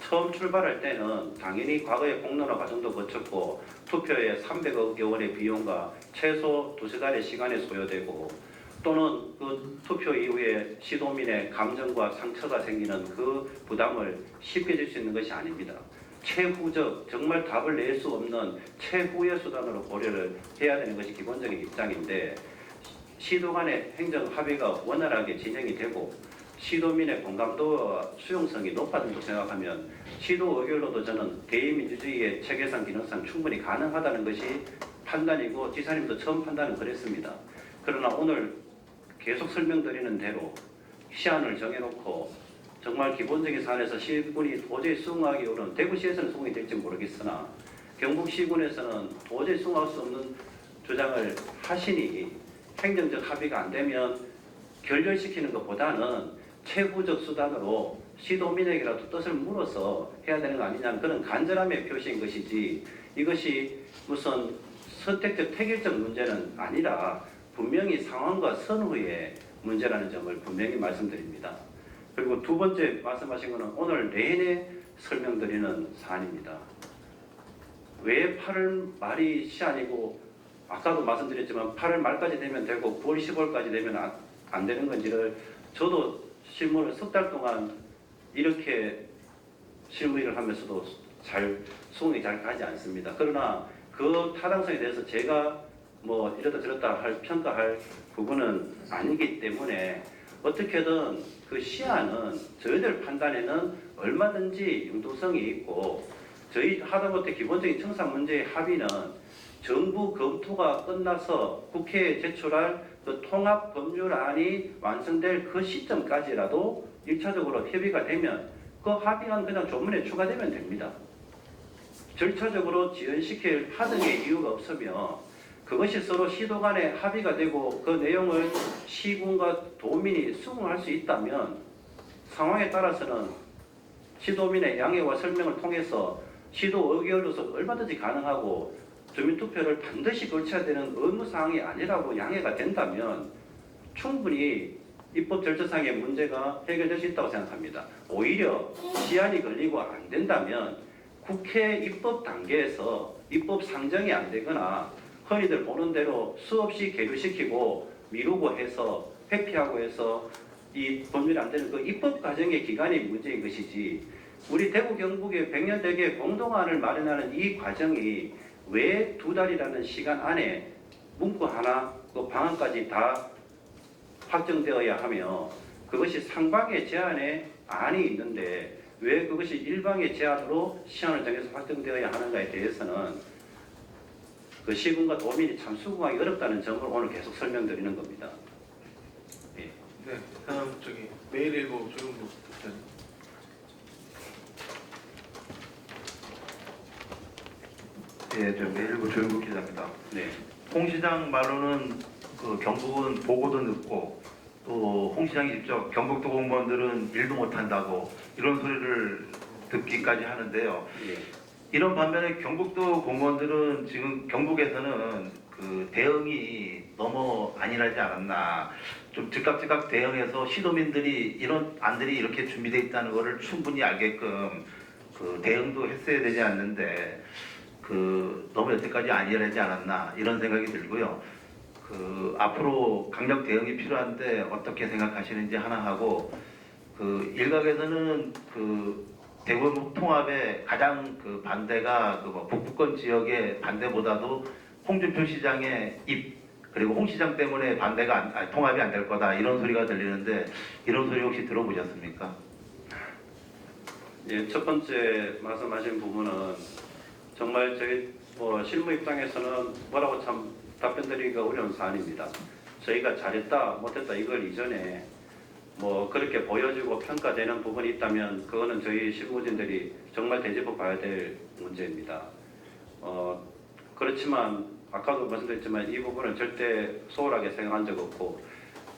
처음 출발할 때는 당연히 과거의 공론화 과정도 거쳤고 투표에 300억 원의 비용과 최소 2시간의 시간이 소요되고 또는 그 투표 이후에 시도민의 감정과 상처가 생기는 그 부담을 쉽게 줄 수 있는 것이 아닙니다. 최후적 정말 답을 낼 수 없는 최후의 수단으로 고려를 해야 되는 것이 기본적인 입장인데 시도 간의 행정 합의가 원활하게 진행이 되고 시도민의 공감도와 수용성이 높아진다고 생각하면 시도 의결로도 저는 대의민주주의의 체계상 기능상 충분히 가능하다는 것이 판단이고 지사님도 처음 판단은 그랬습니다. 그러나 오늘 계속 설명드리는 대로 시한을 정해놓고 정말 기본적인 사안에서 시군이 도저히 수긍하기 어려운 대구시에서는 수긍이 될지 모르겠으나 경북시군에서는 도저히 수긍할 수 없는 주장을 하시니 행정적 합의가 안 되면 결렬시키는 것보다는 최후적 수단으로 시도민에게라도 뜻을 물어서 해야 되는 거 아니냐는 그런 간절함의 표시인 것이지 이것이 무슨 선택적 태결적 문제는 아니라 분명히 상황과 선후의 문제라는 점을 분명히 말씀드립니다. 그리고 두 번째 말씀하신 것은 오늘 내내 설명드리는 사안입니다. 왜 8월 말이 시한이고 아까도 말씀드렸지만 8월 말까지 되면 되고 9월 15일까지 되면 안 되는 건지를 저도 실무를 석 달 동안 이렇게 실무 일을 하면서도 수긍이 잘 가지 않습니다. 그러나 그 타당성에 대해서 제가 뭐 이러다 저러다 평가할 부분은 아니기 때문에 어떻게든 그 시한은 저희들 판단에는 얼마든지 융통성이 있고 저희 하다못해 기본적인 청산 문제의 합의는 정부 검토가 끝나서 국회에 제출할 그 통합 법률안이 완성될 그 시점까지라도 1차적으로 협의가 되면 그 합의안 그냥 조문에 추가되면 됩니다. 절차적으로 지연시킬 하등의 이유가 없으며 그것이 서로 시도 간에 합의가 되고 그 내용을 시군과 도민이 수긍할 수 있다면 상황에 따라서는 시도민의 양해와 설명을 통해서 시도 의결로서 얼마든지 가능하고 주민투표를 반드시 거쳐야 되는 의무사항이 아니라고 양해가 된다면 충분히 입법 절차상의 문제가 해결될 수 있다고 생각합니다. 오히려 시한이 걸리고 안 된다면 국회 입법 단계에서 입법 상정이 안 되거나 흔히들 보는 대로 수없이 계류시키고 미루고 해서 회피하고 해서 이 법률이 안 되는 그 입법 과정의 기간이 문제인 것이지 우리 대구 경북의 100년 대계 공동안을 마련하는 이 과정이 왜 2달이라는 시간 안에 문구 하나 그 방안까지 다 확정되어야 하며 그것이 상방의 제한에 안이 있는데 왜 그것이 일방의 제한으로 시한을 정해서 확정되어야 하는가에 대해서는 그 시군과 도민이 참 수긍하기 어렵다는 점을 오늘 계속 설명드리는 겁니다. 예. 네, 다음 저기 매일일보 조영국 기자님. 예, 저 매일일보 조영국 기자입니다. 네. 홍 시장 말로는 그 경북은 보고도 늦고 또 홍 시장이 직접 경북도 공무원들은 일도 못한다고 이런 소리를 듣기까지 하는데요. 예. 이런 반면에 경북도 공무원들은 지금 경북에서는 그 대응이 너무 안일하지 않았나. 좀 즉각 대응해서 시도민들이 이런 안들이 이렇게 준비되어 있다는 것을 충분히 알게끔 그 대응도 했어야 되지 않는데 그 너무 여태까지 안일하지 않았나 이런 생각이 들고요. 그 앞으로 강력 대응이 필요한데 어떻게 생각하시는지 하나 하고 그 일각에서는 그 대구 통합의 가장 그 반대가 그뭐 북부권 지역의 반대보다도 홍준표 시장의 입 그리고 홍 시장 때문에 반대가 통합이 안 될 거다 이런 소리가 들리는데 이런 소리 혹시 들어보셨습니까? 예, 첫 번째 말씀하신 부분은 정말 저희 실무 입장에서는 뭐라고 참 답변드리기가 어려운 사안입니다. 저희가 잘했다 못했다 이걸 이전에 그렇게 보여지고 평가되는 부분이 있다면 그거는 저희 실무진들이 정말 되짚어 봐야 될 문제입니다. 그렇지만 아까도 말씀드렸지만 이 부분은 절대 소홀하게 생각한 적 없고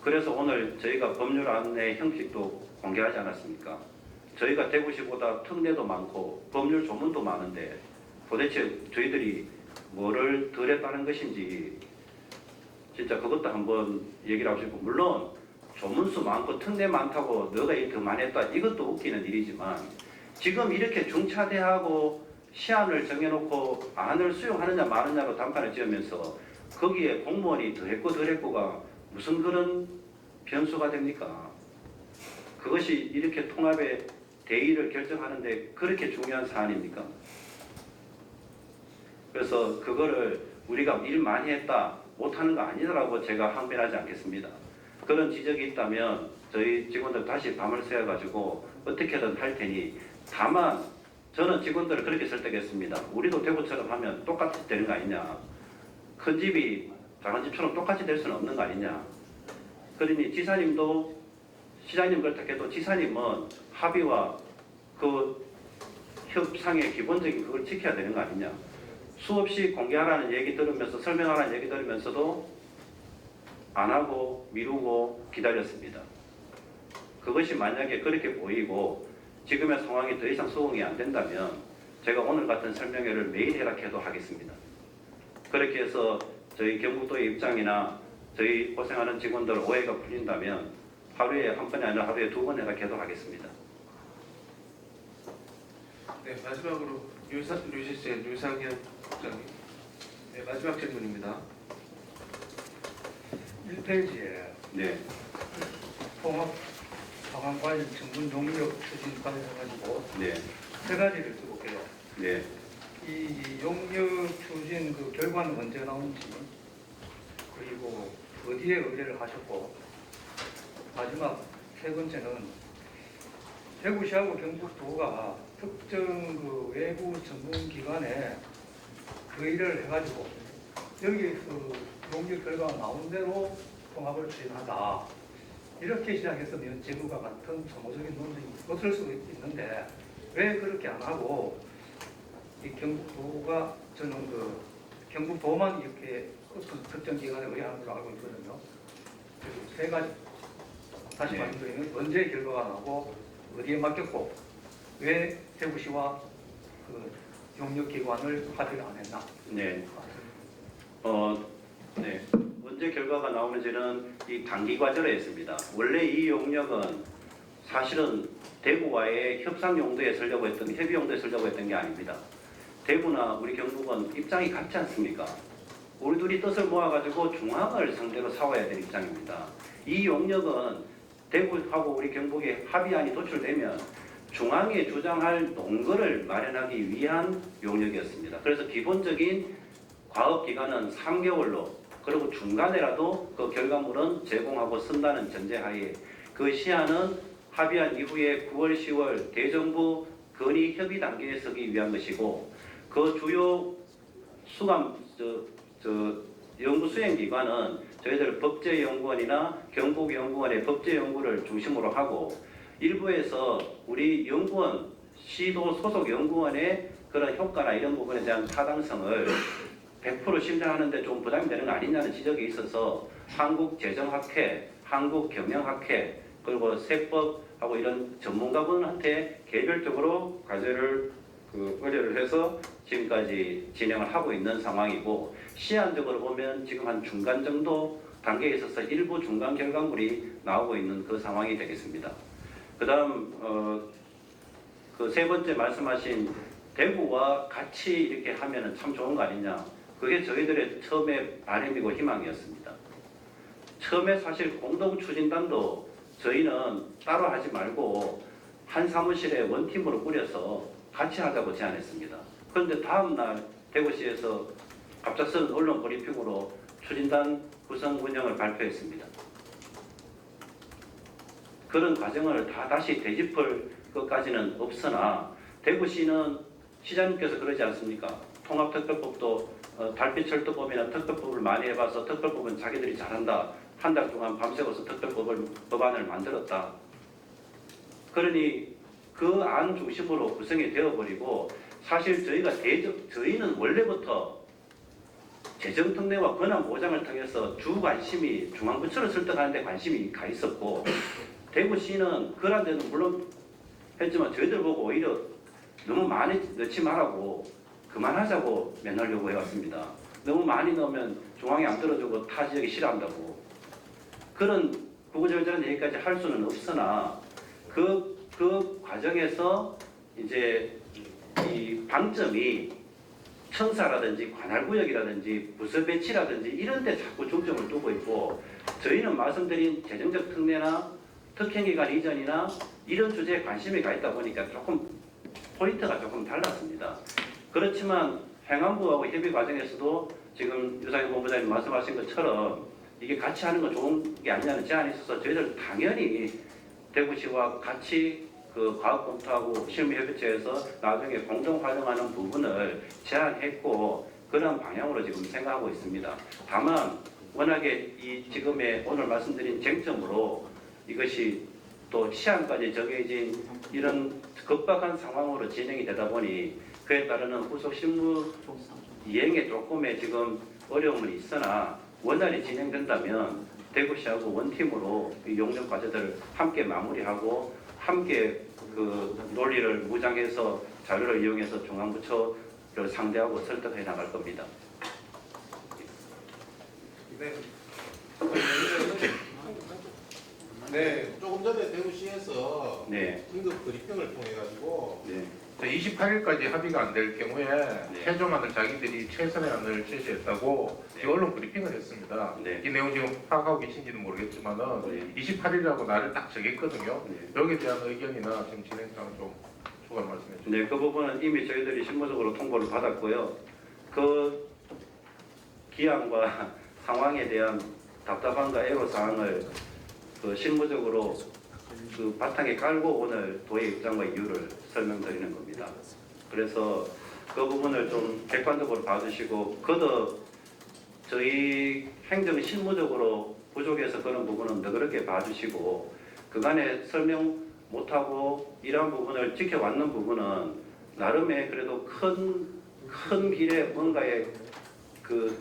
그래서 오늘 저희가 법률안의 형식도 공개하지 않았습니까? 저희가 대구시보다 특례도 많고 법률 조문도 많은데 도대체 저희들이 뭐를 덜 했다는 것인지 진짜 그것도 한번 얘기를 하고 싶고 물론 조문수 많고 특례 많다고 너가 일 더 많이 했다 이것도 웃기는 일이지만 지금 이렇게 중차대하고 시한을 정해놓고 안을 수용하느냐 마느냐로 단판을 지으면서 거기에 공무원이 더 했고 덜 했고가 무슨 그런 변수가 됩니까? 그것이 이렇게 통합의 대의를 결정하는데 그렇게 중요한 사안입니까? 그래서 그거를 우리가 일 많이 했다 못하는 거 아니라고 제가 항변하지 않겠습니다. 그런 지적이 있다면 저희 직원들 다시 밤을 새워가지고 어떻게든 할 테니 다만 저는 직원들을 그렇게 설득했습니다. 우리도 대구처럼 하면 똑같이 되는 거 아니냐. 큰 집이 작은 집처럼 똑같이 될 수는 없는 거 아니냐. 그러니 지사님도 시장님 그렇다 해도 지사님은 합의와 그 협상의 기본적인 그걸 지켜야 되는 거 아니냐. 수없이 공개하라는 얘기 들으면서 설명하라는 얘기 들으면서도 안 하고 미루고 기다렸습니다. 그것이 만약에 그렇게 보이고 지금의 상황이 더 이상 수긍이 안 된다면 제가 오늘 같은 설명회를 매일 해락해도 하겠습니다. 그렇게 해서 저희 경북도의 입장이나 저희 고생하는 직원들 오해가 풀린다면 하루에 한 번이 아니라 하루에 두 번 해락해도 하겠습니다. 네, 마지막으로 뉴시스의 유상현 국장님. 네, 마지막 질문입니다. 1페이지에 네, 통합 방안 관련 정분 용역 추진 관련해가지고 네, 세 가지를 써볼게요. 네, 이 용역 추진 그 결과는 언제 나오는지 그리고 어디에 의뢰를 하셨고 마지막 세 번째는 대구시하고 경북도가 특정 그 외부 전문기관에 의뢰를 해가지고 여기에서 용역 결과가 나온 대로 통합을 추진하다. 이렇게 시작했으면 재무가 같은 소모적인 논쟁이 없을 수 있는데 왜 그렇게 안 하고 이 경북도가 저는 그 경북도만 이렇게 어떤 특정 기관에 의뢰하는 걸로 알고 있거든요. 그리고 세 가지 다시 네. 말씀드리면 언제 결과가 나고 어디에 맡겼고 왜 대구시와 그 용역기관을 합의를 안 했나? 네. 네. 언제 결과가 나오는지는 이 단기 과제로 했습니다. 원래 이 용역은 사실은 대구와의 협상 용도에 쓰려고 했던, 협의 용도에 쓰려고 했던 게 아닙니다. 대구나 우리 경북은 입장이 같지 않습니까? 우리 둘이 뜻을 모아가지고 중앙을 상대로 싸워야 될 입장입니다. 이 용역은 대구하고 우리 경북의 합의안이 도출되면 중앙에 주장할 논거를 마련하기 위한 용역이었습니다. 그래서 기본적인 과업기간은 3개월로 그리고 중간에라도 그 결과물은 제공하고 쓴다는 전제하에 그 시한은 합의한 이후에 9월, 10월 대정부 건의 협의 단계에 서기 위한 것이고 그 주요 수감 연구 수행 기관은 저희들 법제연구원이나 경북연구원의 법제연구를 중심으로 하고 일부에서 우리 연구원 시도 소속 연구원의 그런 효과나 이런 부분에 대한 타당성을 100% 신뢰하는데 좀 부담이 되는 거 아니냐는 지적이 있어서 한국재정학회, 한국경영학회 그리고 세법하고 이런 전문가분한테 개별적으로 과제를 의뢰를 해서 지금까지 진행을 하고 있는 상황이고 시한적으로 보면 지금 한 중간 정도 단계에 있어서 일부 중간 결과물이 나오고 있는 그 상황이 되겠습니다. 그다음 그 세 번째 말씀하신 대구와 같이 이렇게 하면은 참 좋은 거 아니냐. 그게 저희들의 처음에 바람이고 희망이었습니다. 처음에 사실 공동 추진단도 저희는 따로 하지 말고 한 사무실에 원팀으로 꾸려서 같이 하자고 제안했습니다. 그런데 다음날 대구시에서 갑작스런 언론 브리핑으로 추진단 구성 운영을 발표했습니다. 그런 과정을 다 다시 되짚을 것까지는 없으나 대구시는 시장님께서 그러지 않습니까? 통합특별법도 달빛철도법이나 특별법을 많이 해봐서 특별법은 자기들이 잘한다. 한 달 동안 밤새워서 법안을 만들었다. 그러니 그 안 중심으로 구성이 되어버리고 사실 저희는 원래부터 재정특례와 권한보장을 통해서 주 관심이 중앙부처를 설득하는 데 관심이 가 있었고 대구시는 그런 데는 물론 했지만 저희들 보고 오히려 너무 많이 넣지 말라고 그만하자고 맨날 요구해왔습니다. 너무 많이 넣으면 중앙이 안 들어주고 타 지역이 싫어한다고. 그런 구구절절한 얘기까지 할 수는 없으나 그 과정에서 이제 이 방점이 청사라든지 관할구역이라든지 부서 배치라든지 이런 데 자꾸 중점을 두고 있고 저희는 말씀드린 재정적 특례나 특혜기간 이전이나 이런 주제에 관심이 가 있다 보니까 조금 포인트가 조금 달랐습니다. 그렇지만 행안부하고 협의 과정에서도 지금 유상현 본부장님 말씀하신 것처럼 이게 같이 하는 건 좋은 게 아니냐는 제안이 있어서 저희들 당연히 대구시와 같이 그 과학검토하고 실무협의체에서 나중에 공동 활용하는 부분을 제안했고 그런 방향으로 지금 생각하고 있습니다. 다만 워낙에 이 지금의 오늘 말씀드린 쟁점으로 이것이 또 시한까지 정해진 이런 급박한 상황으로 진행이 되다 보니 그에 따르는 후속 실무 이행에 조금의 지금 어려움은 있으나 원활히 진행된다면 대구시하고 원팀으로 이 용역 과제들을 함께 마무리하고 함께 그 논리를 무장해서 자료를 이용해서 중앙부처를 상대하고 설득해 나갈 겁니다. 네. 네, 조금 전에 대구시에서 네. 긴급 브리핑을 통해 가지고 네. 28일까지 합의가 안 될 경우에 네. 최종안을 자기들이 최선의 안을 제시했다고 네. 지금 언론 브리핑을 했습니다. 네. 이 내용 지금 파악하고 계신지는 모르겠지만은 네. 28일이라고 날을 딱 정했거든요. 네. 여기에 대한 의견이나 지금 진행상 좀 추가로 말씀해 주세요. 네, 그 부분은 이미 저희들이 실무적으로 통보를 받았고요. 그 기한과 상황에 대한 답답함과 애로사항을 그 실무적으로 그 바탕에 깔고 오늘 도의 입장과 이유를 설명드리는 겁니다. 그래서 그 부분을 좀 객관적으로 봐주시고 거듭 저희 행정 실무적으로 부족해서 그런 부분은 너그럽게 봐주시고 그간에 설명 못하고 이러한 부분을 지켜왔는 부분은 나름의 그래도 큰 길에 뭔가의 그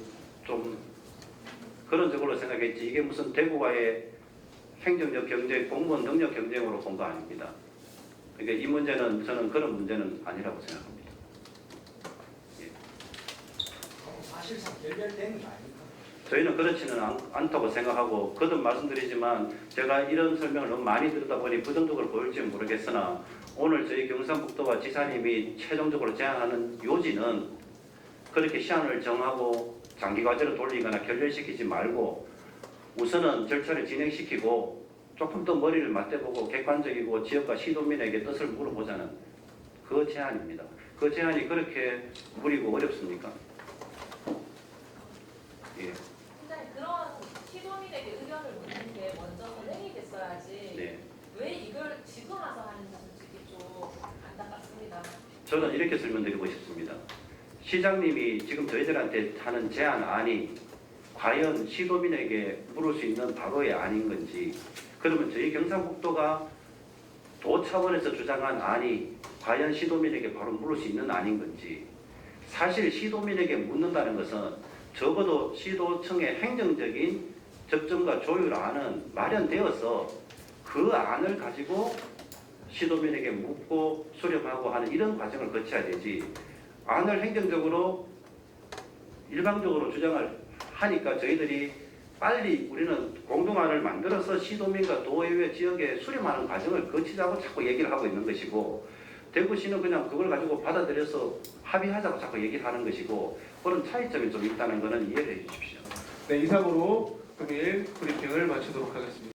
좀 그런 쪽으로 생각했지 이게 무슨 대구와의 행정적 경쟁, 공무원 능력 경쟁으로 본 거 아닙니다. 그러니까 이 문제는 저는 그런 문제는 아니라고 생각합니다. 예. 사실상 결별된 거 아닙니까? 저희는 그렇지는 않다고 생각하고 거듭 말씀드리지만 제가 이런 설명을 너무 많이 들었다 보니 부정적으로 보일지는 모르겠으나 오늘 저희 경상북도와 지사님이 최종적으로 제안하는 요지는 그렇게 시한을 정하고 장기 과제로 돌리거나 결렬시키지 말고 우선은 절차를 진행시키고 조금 더 머리를 맞대보고 객관적이고 지역과 시도민에게 뜻을 물어보자는 그 제안입니다. 그 제안이 그렇게 무리고 어렵습니까? 예. 부장님 시민에게 의견을 묻는 게 먼저 선행이 됐어야지. 네. 왜 이걸 지금 와서 하는지 솔직히 좀 안타깝습니다. 저는 이렇게 설명드리고 싶습니다. 시장님이 지금 저희들한테 하는 제안안이 과연 시도민에게 물을 수 있는 바로의 안인 건지, 그러면 저희 경상북도가 도 차원에서 주장한 안이 과연 시도민에게 바로 물을 수 있는 안인 건지, 사실 시도민에게 묻는다는 것은 적어도 시도청의 행정적인 접점과 조율안은 마련되어서 그 안을 가지고 시도민에게 묻고 수렴하고 하는 이런 과정을 거쳐야 되지, 안을 행정적으로 일방적으로 주장을 하니까 저희들이 빨리 우리는 공동안을 만들어서 시도민과 도의회 지역에 수렴하는 과정을 거치자고 자꾸 얘기를 하고 있는 것이고, 대구시는 그냥 그걸 가지고 받아들여서 합의하자고 자꾸 얘기를 하는 것이고, 그런 차이점이 좀 있다는 것은 이해를 해 주십시오. 네, 이상으로 금일 브리핑을 마치도록 하겠습니다.